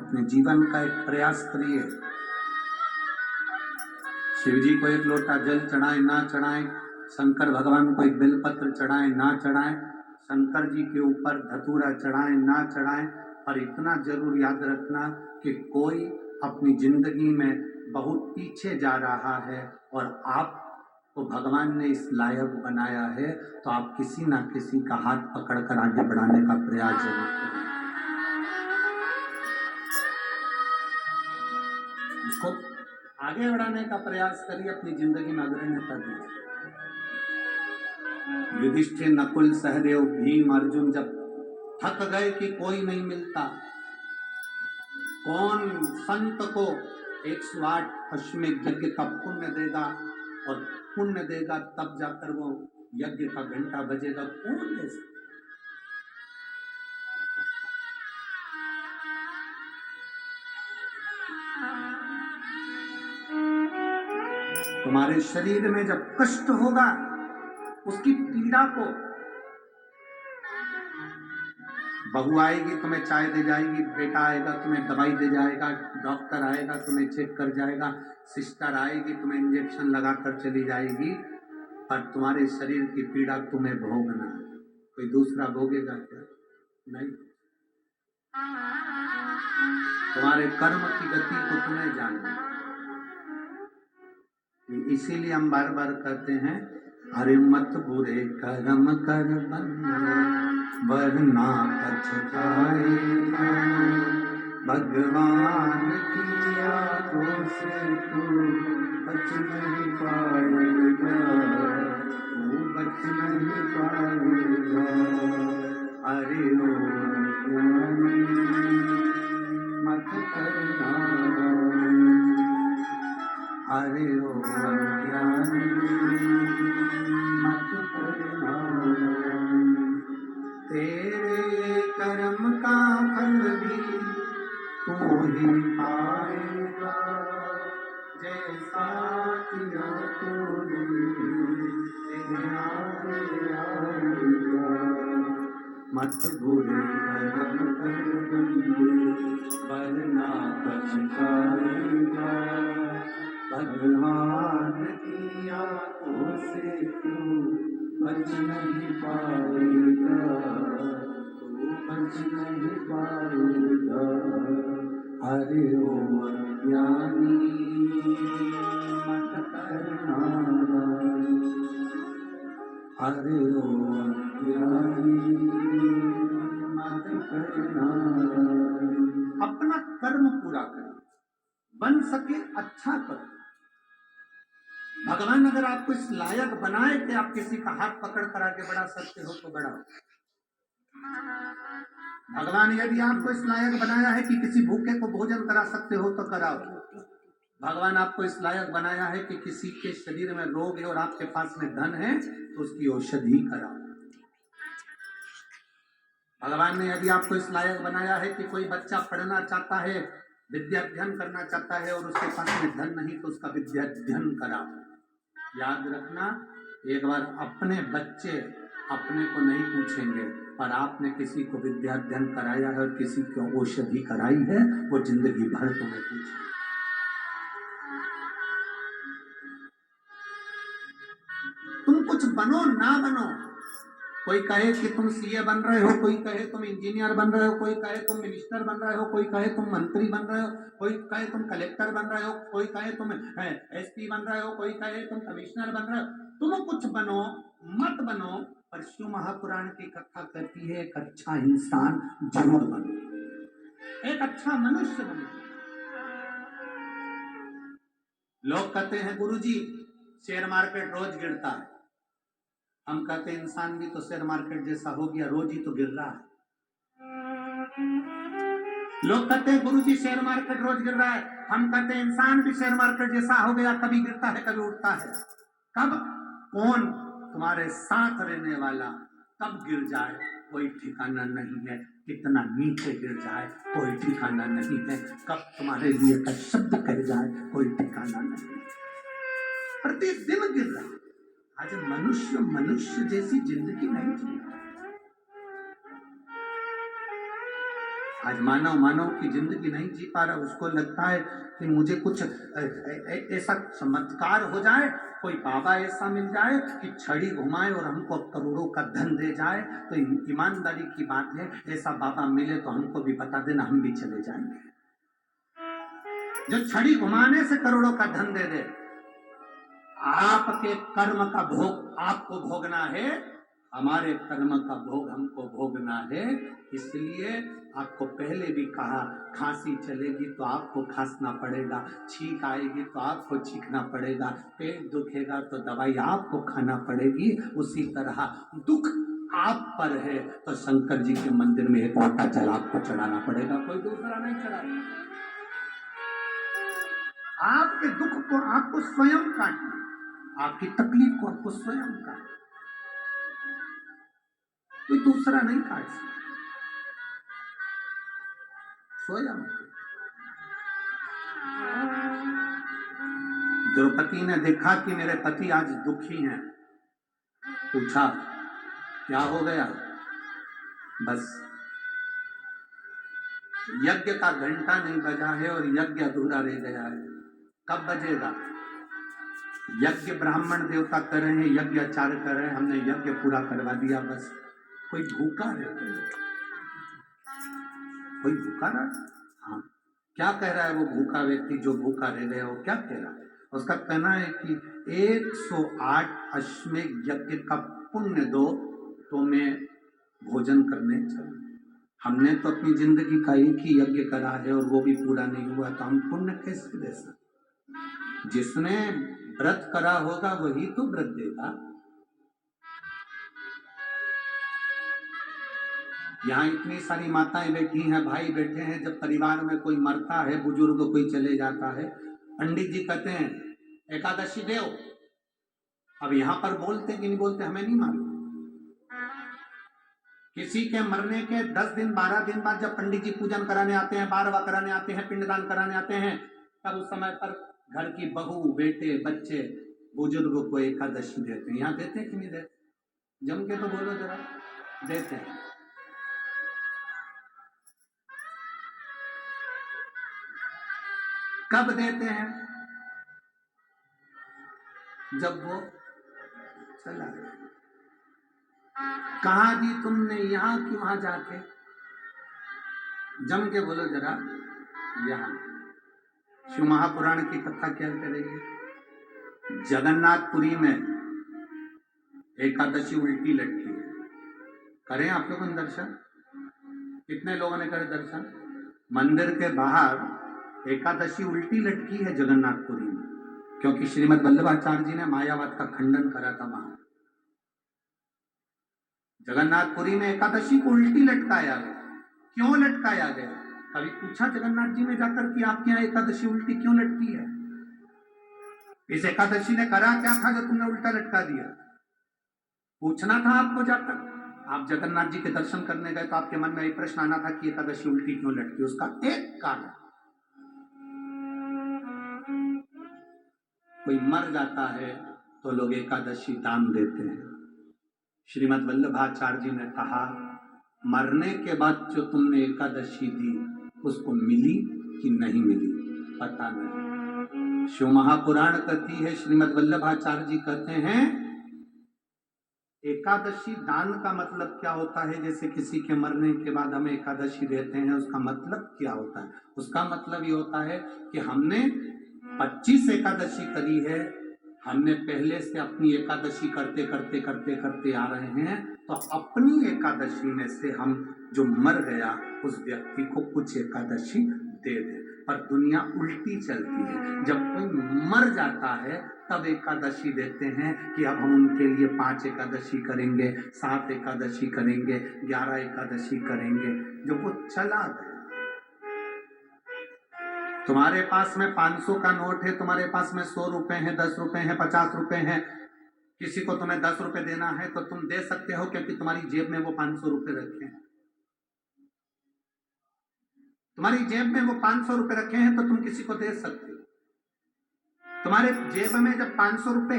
अपने जीवन का एक प्रयास करिए। शिव जी को एक लोटा जल चढ़ाएं ना चढ़ाएं, शंकर भगवान को एक बेलपत्र चढ़ाएं ना चढ़ाएं, शंकर जी के ऊपर धतूरा चढ़ाएं ना चढ़ाएं, और इतना जरूर याद रखना कि कोई अपनी जिंदगी में बहुत पीछे जा रहा है और आपको भगवान ने इस लायक बनाया है, तो आप किसी ना किसी का हाथ पकड़कर आगे बढ़ाने का प्रयास जरूर करें। उसको आगे बढ़ाने का प्रयास करिए, अपनी जिंदगी में अग्रण्यता दीजिए। युधिष्ठिर, नकुल, सहदेव, भीम, अर्जुन जब थक गए कि कोई नहीं मिलता, कौन संत को 108 अश्वमेध यज्ञ का पुण्य देगा, और पुण्य देगा तब जाकर वो यज्ञ का घंटा बजेगा, कौन दे सकता? तुम्हारे शरीर में जब कष्ट होगा, उसकी पीड़ा को, बहू आएगी तुम्हें चाय दे जाएगी, बेटा आएगा तुम्हें दवाई दे जाएगा, डॉक्टर आएगा तुम्हें चेक कर जाएगा, सिस्टर आएगी तुम्हें इंजेक्शन लगा कर चली जाएगी, पर तुम्हारे शरीर की पीड़ा तुम्हें भोगना है। कोई दूसरा भोगेगा क्या? नहीं। तुम्हारे कर्म की गति को तुम्हें जानना। इसीलिए हम बार बार कहते हैं, अरे मत बुरे कर्म कर बंदे, वरना पछताएगा, भगवान की आंखों से तू बच नहीं पाएगा, तू बच नहीं पाएगा। अरे ओ ज्ञानी मत करना, अरे ओ ज्ञानी मत करना, तेरे कर्म का फल भी तू ही पाएगा, जैसा किया तूने तेरा आएगा। मत बुरे कर्म कर बंदे, वरना पछताएगा, भगवान की आंखों से तू बच नहीं पाएगा, तू बच नहीं पाएगा। हरे ओ ज्ञानी मत करना, हरे ओ ज्ञानी मत करना। अपना कर्म पूरा करो, बन सके अच्छा करो। भगवान अगर आपको इस लायक बनाए कि आप किसी का हाथ पकड़ कर आगे बढ़ा सकते हो तो बढ़ाओ। भगवान यदि आपको इस लायक बनाया है कि किसी भूखे को भोजन करा सकते हो तो कराओ। भगवान आपको इस लायक बनाया है कि किसी के शरीर में रोग है और आपके पास में धन है तो उसकी औषधि कराओ। भगवान ने यदि आपको इस लायक बनाया है कि कोई बच्चा पढ़ना चाहता है, विद्या अध्ययन करना चाहता है और उसके पास में धन नहीं तो उसका विद्या अध्ययन कराओ। याद रखना, एक बार अपने बच्चे अपने को नहीं पूछेंगे, पर आपने किसी को विद्या अध्ययन कराया है और किसी को औषधि कराई है, वो जिंदगी भर तुम्हें पूछेंगे। तुम कुछ बनो ना बनो, कोई कहे कि तुम सीए बन रहे हो, कोई कहे तुम इंजीनियर बन रहे हो, कोई कहे तुम मिनिस्टर बन रहे हो, कोई कहे तुम मंत्री बन रहे हो, कोई कहे तुम कलेक्टर बन रहे हो, कोई कहे तुम एसपी बन रहे हो, कोई कहे तुम कमिश्नर बन रहे हो। तुम कुछ बनो मत बनो, पर शिव महापुराण की कथा कहती है एक अच्छा इंसान जरूर बनो, एक अच्छा मनुष्य बनो। लोग कहते हैं गुरुजी शेयर मार्केट रोज गिरता है, हम कहते हैं इंसान भी तो शेयर मार्केट जैसा हो गया, रोज ही तो गिर रहा है। लोग कहते हैं गुरुजी शेयर मार्केट रोज गिर रहा है, हम कहते हैं इंसान भी शेयर मार्केट जैसा हो गया, कभी गिरता है कभी उठता है। कब कौन तुम्हारे साथ रहने वाला कब गिर जाए कोई ठिकाना नहीं है, कितना नीचे गिर जाए कोई ठिकाना नहीं है, कब तुम्हारे लिए का शब्द कह जाए कोई ठिकाना नहीं है। प्रतिदिन गिर रहा है। आज मनुष्य मनुष्य जैसी जिंदगी नहीं जी रहा। आज मानव की जिंदगी नहीं जी पा रहा, उसको लगता है कि मुझे कुछ ऐसा चमत्कार हो जाए, कोई बाबा ऐसा मिल जाए कि छड़ी घुमाए और हमको करोड़ों का धन दे जाए। तो ईमानदारी की बात है, ऐसा बाबा मिले तो हमको भी बता देना, हम भी चले जाएंगे। जो छड़ी घुमाने से करोड़ों का धन दे दे। आपके कर्म का भोग आपको भोगना है, हमारे कर्म का भोग हमको भोगना है। इसलिए आपको पहले भी कहा, खांसी चलेगी तो आपको खांसना पड़ेगा, छींक आएगी तो आपको छींकना पड़ेगा, पेट दुखेगा तो दवाई आपको खाना पड़ेगी। उसी तरह दुख आप पर है तो शंकर जी के मंदिर में एक लोटा जल आपको चढ़ाना पड़ेगा, कोई दूसरा नहीं चढ़ाएगा। आपके दुख को आपको स्वयं काटना, आपकी तकलीफ को आपको स्वयं काटना, कोई दूसरा नहीं काट सकता, स्वयं। द्रौपदी ने देखा कि मेरे पति आज दुखी हैं, पूछा क्या हो गया? बस यज्ञ का घंटा नहीं बजा है और यज्ञ अधूरा रह गया है, कब बजेगा? यज्ञ ब्राह्मण देवता कर रहे हैं, यज्ञ आचार्य कर रहे हैं, हमने यज्ञ पूरा करवा दिया, बस कोई भूखा है? कोई भूखा रहा? हाँ, क्या कह रहा है वो भूखा व्यक्ति जो भूखा रह गया, वो क्या कह रहा है? उसका कहना है कि 108 अश्वमेध यज्ञ का पुण्य दो तो मैं भोजन करने चलूं। हमने तो अपनी जिंदगी का एक ही यज्ञ करा है और वो भी पूरा नहीं हुआ, तो हम पुण्य कैसे दे सकते? जिसने व्रत करा होगा वही तो व्रत देगा। यहाँ इतनी सारी माताएं बैठी हैं, भाई बैठे हैं, जब परिवार में कोई मरता है, बुजुर्ग कोई चले जाता है, पंडित जी कहते हैं एकादशी देव। अब यहाँ पर बोलते कि नहीं बोलते हमें नहीं मालूम। किसी के मरने के 10 दिन 12 दिन बाद जब पंडित जी पूजन कराने आते हैं, बारवा कराने आते हैं, पिंडदान कराने आते हैं, तब उस समय पर घर की बहू, बेटे, बच्चे, बुजुर्ग को एकादशी देते हैं। यहाँ देते हैं कि नहीं देते? जम के तो बोलो जरा, देते हैं। कब देते हैं? जब वो चला गया। कहा दी तुमने, यहाँ कि वहां जाके? जम के बोलो जरा, यहाँ। शिव महापुराण की कथा क्या करेंगे? जगन्नाथपुरी में एकादशी उल्टी लटकी है, करें आप लोगों ने दर्शन? कितने लोगों ने करे दर्शन? मंदिर के बाहर एकादशी उल्टी लटकी है जगन्नाथपुरी में, क्योंकि श्रीमद वल्लभाचार्य जी ने मायावाद का खंडन करा था वहां। जगन्नाथपुरी में एकादशी को उल्टी लटकाया गया। क्यों लटकाया गया? कभी पूछा जगन्नाथ जी में जाकर कि आपके यहाँ एकादशी उल्टी क्यों लटकी है? इस एकादशी ने करा क्या था जो तुमने उल्टा लटका दिया? पूछना था आपको जाकर। आप जगन्नाथ जी के दर्शन करने गए तो आपके मन में एक प्रश्न आना था कि एकादशी उल्टी क्यों लटकी? उसका एक कारण, कोई मर जाता है तो लोग एकादशी दान देते हैं। श्रीमद वल्लभाचार्य जी ने कहा, मरने के बाद जो तुमने एकादशी दी उसको मिली कि नहीं मिली पता नहीं। शिव महापुराण कहती है, श्रीमद वल्लभाचार्य जी कहते हैं, एकादशी दान का मतलब क्या होता है? जैसे किसी के मरने के बाद हम एकादशी देते हैं, उसका मतलब क्या होता है? उसका मतलब ये होता है कि हमने 25 एकादशी करी है, हमने पहले से अपनी एकादशी करते करते करते करते आ रहे हैं, तो अपनी एकादशी में से हम जो मर गया उस व्यक्ति को कुछ एकादशी दे दें। पर दुनिया उल्टी चलती है, जब कोई मर जाता है तब एकादशी देते हैं कि अब हम उनके लिए 5 एकादशी करेंगे, 7 एकादशी करेंगे, 11 एकादशी करेंगे। जब वो चला गया, तुम्हारे पास में 500 का नोट है, तुम्हारे पास में 100 रुपए हैं, 10 रुपए हैं, 50 रुपए हैं, किसी को तुम्हें 10 रुपए देना है तो तुम दे सकते हो, क्योंकि तुम्हारी जेब में वो 500 रुपए रखे हैं। तुम्हारी जेब में वो 500 रुपए रखे हैं तो तुम किसी को दे सकते हो। तुम्हारे जेब में जब 500 रुपए